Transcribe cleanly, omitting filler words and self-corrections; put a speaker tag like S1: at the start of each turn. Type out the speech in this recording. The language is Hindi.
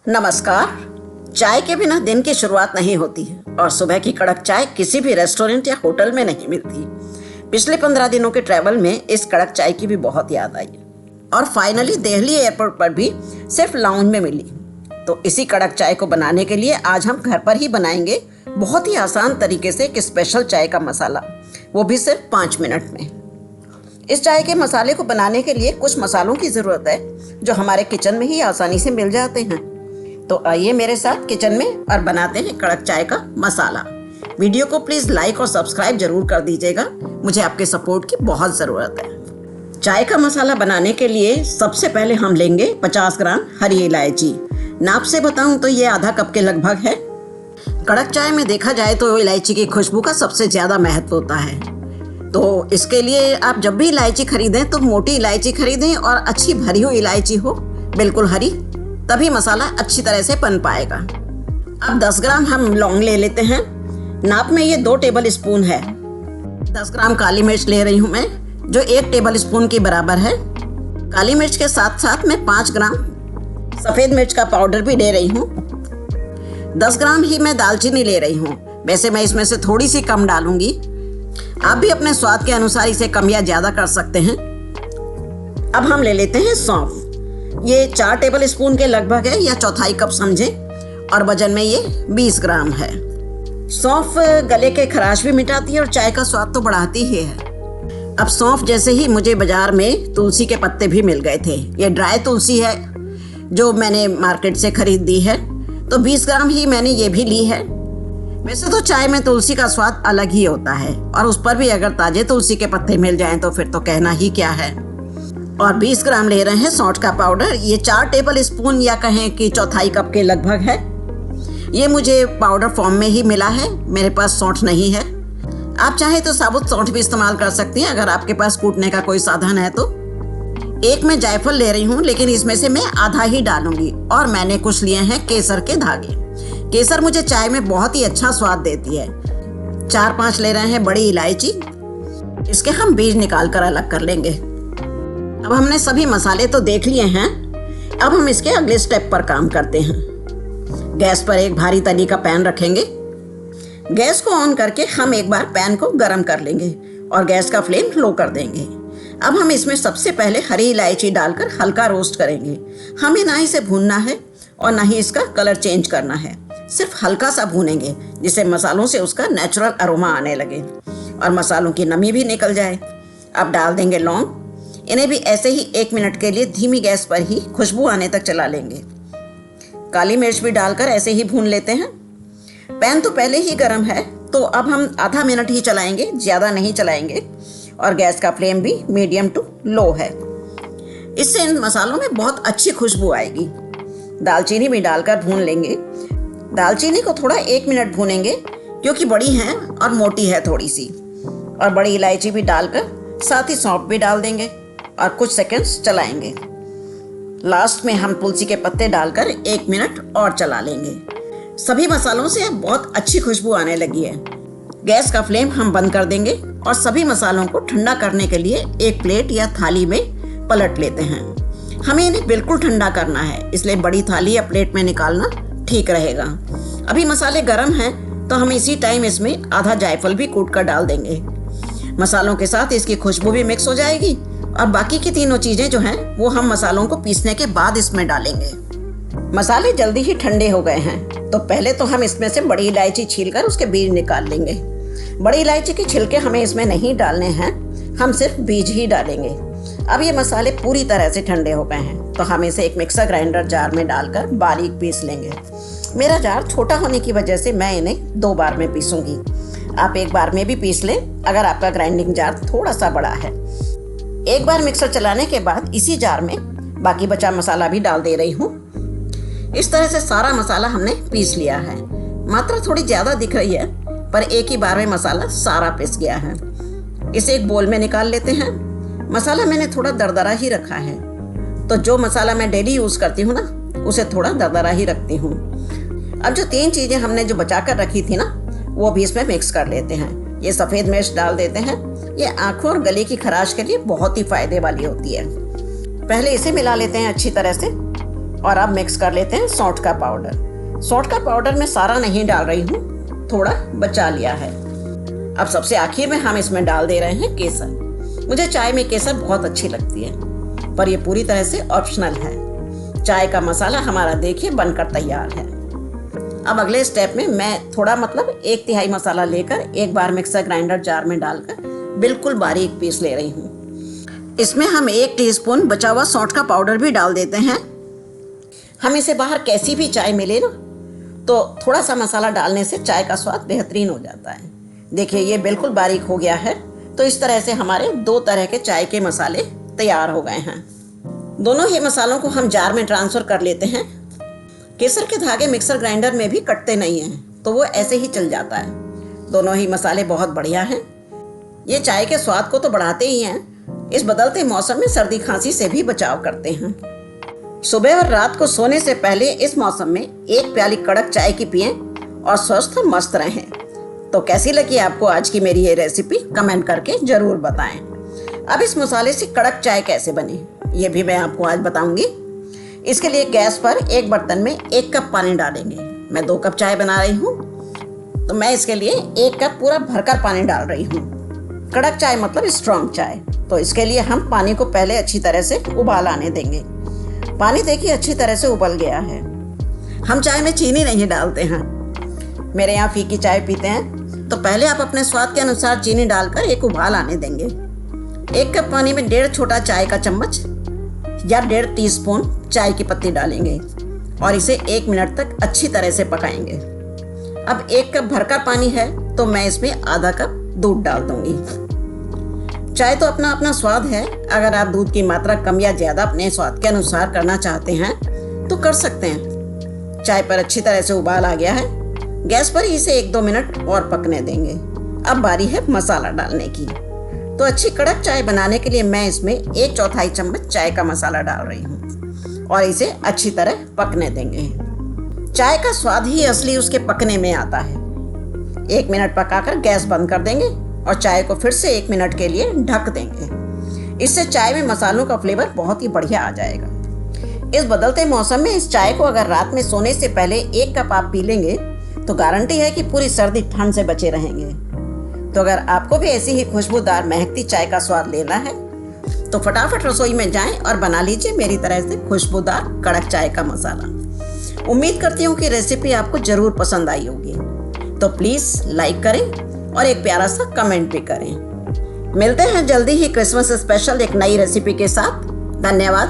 S1: नमस्कार। चाय के बिना दिन की शुरुआत नहीं होती है और सुबह की कड़क चाय किसी भी रेस्टोरेंट या होटल में नहीं मिलती। पिछले 15 दिनों के ट्रैवल में इस कड़क चाय की भी बहुत याद आई और फाइनली दिल्ली एयरपोर्ट पर भी सिर्फ लाउंज में मिली। तो इसी कड़क चाय को बनाने के लिए आज हम घर पर ही बनाएंगे बहुत ही आसान तरीके से एक स्पेशल चाय का मसाला, वो भी सिर्फ 5 मिनट में। इस चाय के मसाले को बनाने के लिए कुछ मसालों की ज़रूरत है जो हमारे किचन में ही आसानी से मिल जाते हैं। तो आइए मेरे साथ किचन में और बनाते हैं कड़क चाय का मसाला। वीडियो को प्लीज़ लाइक और सब्सक्राइब जरूर कर दीजिएगा, मुझे आपके सपोर्ट की बहुत ज़रूरत है। चाय का मसाला बनाने के लिए सबसे पहले हम लेंगे 50 ग्राम हरी इलायची। नाप से बताऊं तो ये आधा कप के लगभग है। कड़क चाय में देखा जाए तो इलायची की खुशबू का सबसे ज़्यादा महत्व होता है। तो इसके लिए आप जब भी इलायची खरीदें तो मोटी इलायची खरीदें और अच्छी भरी हुई इलायची हो, बिल्कुल हरी, तभी मसाला अच्छी तरह से बन पाएगा। अब 10 ग्राम हम लौंग ले लेते हैं। नाप में ये 2 टेबल स्पून है। 10 ग्राम काली मिर्च ले रही हूँ मैं, जो 1 टेबल स्पून के बराबर है। काली मिर्च के साथ साथ मैं 5 ग्राम सफ़ेद मिर्च का पाउडर भी ले रही हूँ। 10 ग्राम ही मैं दालचीनी ले रही हूँ, वैसे मैं इसमें से थोड़ी सी कम डालूंगी। आप भी अपने स्वाद के अनुसार इसे कम या ज़्यादा कर सकते हैं। अब हम ले लेते हैं सौंफ। ये 4 टेबल स्पून के लगभग है या चौथाई कप समझें, और वजन में ये 20 ग्राम है। सौंफ गले के खराश भी मिटाती है और चाय का स्वाद तो बढ़ाती ही है। अब सौंफ जैसे ही मुझे बाजार में तुलसी के पत्ते भी मिल गए थे। ये ड्राई तुलसी है जो मैंने मार्केट से खरीद दी है, तो 20 ग्राम ही मैंने ये भी ली है। वैसे तो चाय में तुलसी का स्वाद अलग ही होता है और उस पर भी अगर ताजे तुलसी के पत्ते मिल जाएं तो फिर तो कहना ही क्या है। और 20 ग्राम ले रहे हैं सौंठ का पाउडर। ये 4 टेबल स्पून या कहें कि चौथाई कप के लगभग है। ये मुझे पाउडर फॉर्म में ही मिला है, मेरे पास सौंठ नहीं है। आप चाहे तो साबुत सौंठ भी इस्तेमाल कर सकती हैं अगर आपके पास कूटने का कोई साधन है तो। एक मैं जायफल ले रही हूँ, लेकिन इसमें से मैं आधा ही डालूंगी। और मैंने कुछ लिए हैं केसर के धागे। केसर मुझे चाय में बहुत ही अच्छा स्वाद देती है। 4-5 ले रहे हैं बड़ी इलायची, इसके हम बीज निकाल कर अलग कर लेंगे। अब हमने सभी मसाले तो देख लिए हैं, अब हम इसके अगले स्टेप पर काम करते हैं। गैस पर एक भारी तली का पैन रखेंगे। गैस को ऑन करके हम एक बार पैन को गर्म कर लेंगे और गैस का फ्लेम लो कर देंगे। अब हम इसमें सबसे पहले हरी इलायची डालकर हल्का रोस्ट करेंगे। हमें ना इसे भूनना है और ना ही इसका कलर चेंज करना है, सिर्फ हल्का सा भूनेंगे जिससे मसालों से उसका नेचुरल अरोमा आने लगे और मसालों की नमी भी निकल जाए। अब डाल देंगे लौंग। इन्हें भी ऐसे ही 1 मिनट के लिए धीमी गैस पर ही खुशबू आने तक चला लेंगे। काली मिर्च भी डालकर ऐसे ही भून लेते हैं। पैन तो पहले ही गर्म है, तो अब हम आधा मिनट ही चलाएंगे, ज़्यादा नहीं चलाएंगे। और गैस का फ्लेम भी मीडियम टू लो है। इससे इन मसालों में बहुत अच्छी खुशबू आएगी। दालचीनी भी डालकर भून लेंगे। दालचीनी को थोड़ा 1 मिनट भूनेंगे क्योंकि बड़ी है और मोटी है थोड़ी सी। और बड़ी इलायची भी डालकर साथ ही सौंफ भी डाल देंगे और कुछ सेकंड्स चलाएंगे। लास्ट में हम तुलसी के पत्ते डालकर 1 मिनट और चला लेंगे। सभी मसालों से बहुत अच्छी खुशबू आने लगी है। गैस का फ्लेम हम बंद कर देंगे और सभी मसालों को ठंडा करने के लिए एक प्लेट या थाली में पलट लेते हैं। हमें इन्हें बिल्कुल ठंडा करना है, इसलिए बड़ी थाली या प्लेट में निकालना ठीक रहेगा। अभी मसाले गर्म हैं तो हम इसी टाइम इसमें आधा जायफल भी कूट कर डाल देंगे। मसालों के साथ इसकी खुशबू भी मिक्स हो जाएगी और बाकी की तीनों चीज़ें जो हैं वो हम मसालों को पीसने के बाद इसमें डालेंगे। मसाले जल्दी ही ठंडे हो गए हैं, तो पहले तो हम इसमें से बड़ी इलायची छीलकर उसके बीज निकाल लेंगे। बड़ी इलायची के छिलके हमें इसमें नहीं डालने हैं, हम सिर्फ बीज ही डालेंगे। अब ये मसाले पूरी तरह से ठंडे हो गए हैं, तो हम इसे एक मिक्सर ग्राइंडर जार में डालकर बारीक पीस लेंगे। मेरा जार छोटा होने की वजह से मैं इन्हें 2 बार में पीसूंगी। आप 1 बार में भी पीस लें अगर आपका ग्राइंडिंग जार थोड़ा सा बड़ा है। एक बार मिक्सर चलाने के बाद इसी जार में बाकी बचा मसाला भी डाल दे रही हूँ। इस तरह से सारा मसाला हमने पीस लिया है। मात्रा थोड़ी ज़्यादा दिख रही है, पर एक ही बार में मसाला सारा पिस गया है। इसे एक बोल में निकाल लेते हैं। मसाला मैंने थोड़ा दरदरा ही रखा है, तो जो मसाला मैं डेली यूज़ करती हूँ ना, उसे थोड़ा दरदरा ही रखती हूँ। अब जो 3 चीज़ें हमने जो बचा कर रखी थी ना, वो भी इसमें मिक्स कर लेते हैं। ये सफ़ेद मिर्च डाल देते हैं। ये आँखों और गले की खराश के लिए बहुत ही फ़ायदे वाली होती है। पहले इसे मिला लेते हैं अच्छी तरह से। और अब मिक्स कर लेते हैं सौंठ का पाउडर। सौंठ का पाउडर मैं सारा नहीं डाल रही हूँ, थोड़ा बचा लिया है। अब सबसे आखिर में हम इसमें डाल दे रहे हैं केसर। मुझे चाय में केसर बहुत अच्छी लगती है, पर यह पूरी तरह से ऑप्शनल है। चाय का मसाला हमारा देखिए बनकर तैयार है। अब अगले स्टेप में मैं थोड़ा 1/3 मसाला लेकर एक बार मिक्सर ग्राइंडर जार में डालकर बिल्कुल बारीक पीस ले रही हूँ। इसमें हम 1 टीस्पून बचा हुआ सौंठ का पाउडर भी डाल देते हैं। हम इसे बाहर कैसी भी चाय मिले ना, तो थोड़ा सा मसाला डालने से चाय का स्वाद बेहतरीन हो जाता है। देखिए ये बिल्कुल बारीक हो गया है। तो इस तरह से हमारे 2 तरह के चाय के मसाले तैयार हो गए हैं। दोनों ही मसालों को हम जार में ट्रांसफ़र कर लेते हैं। केसर के धागे मिक्सर ग्राइंडर में भी कटते नहीं हैं, तो वो ऐसे ही चल जाता है। दोनों ही मसाले बहुत बढ़िया हैं। ये चाय के स्वाद को तो बढ़ाते ही हैं, इस बदलते मौसम में सर्दी खांसी से भी बचाव करते हैं। सुबह और रात को सोने से पहले इस मौसम में 1 प्याली कड़क चाय की पिएं और स्वस्थ मस्त रहें। तो कैसी लगी आपको आज की मेरी ये रेसिपी, कमेंट करके ज़रूर बताएं। अब इस मसाले से कड़क चाय कैसे बने ये भी मैं आपको आज बताऊंगी। इसके लिए गैस पर एक बर्तन में 1 कप पानी डालेंगे। मैं 2 कप चाय बना रही हूँ, तो मैं इसके लिए 1 कप पूरा भरकर पानी डाल रही हूँ। कड़क चाय मतलब स्ट्रॉन्ग चाय, तो इसके लिए हम पानी को पहले अच्छी तरह से उबाल आने देंगे। पानी देखिए अच्छी तरह से उबल गया है। हम चाय में चीनी नहीं डालते हैं, मेरे यहाँ फीकी चाय पीते हैं, तो पहले आप अपने स्वाद के अनुसार चीनी डालकर एक उबाल आने देंगे। 1 कप पानी में 1.5 छोटा चाय का चम्मच या 1.5 टीस्पून चाय की पत्ती डालेंगे और इसे 1 मिनट तक अच्छी तरह से पकाएंगे। अब 1 कप भरकर पानी है, तो मैं इसमें आधा कप दूध डाल दूंगी। चाय तो अपना अपना स्वाद है, अगर आप दूध की मात्रा कम या ज़्यादा अपने स्वाद के अनुसार करना चाहते हैं तो कर सकते हैं। चाय पर अच्छी तरह से उबाल आ गया है, गैस पर इसे 1-2 मिनट और पकने देंगे। अब बारी है मसाला डालने की। तो अच्छी कड़क चाय बनाने के लिए मैं इसमें 1/4 चम्मच चाय का मसाला डाल रही हूँ और इसे अच्छी तरह पकने देंगे। चाय का स्वाद ही असली उसके पकने में आता है। 1 मिनट पकाकर गैस बंद कर देंगे और चाय को फिर से 1 मिनट के लिए ढक देंगे। इससे चाय में मसालों का फ्लेवर बहुत ही बढ़िया आ जाएगा। इस बदलते मौसम में इस चाय को अगर रात में सोने से पहले 1 कप आप पी लेंगे तो गारंटी है कि पूरी सर्दी ठंड से बचे रहेंगे। तो अगर आपको भी ऐसी ही खुशबूदार महकती चाय का स्वाद लेना है तो फटाफट रसोई में जाएं और बना लीजिए मेरी तरह से खुशबूदार कड़क चाय का मसाला। उम्मीद करती हूँ कि रेसिपी आपको जरूर पसंद आई होगी। तो प्लीज़ लाइक करें और एक प्यारा सा कमेंट भी करें। मिलते हैं जल्दी ही क्रिसमस स्पेशल एक नई रेसिपी के साथ। धन्यवाद।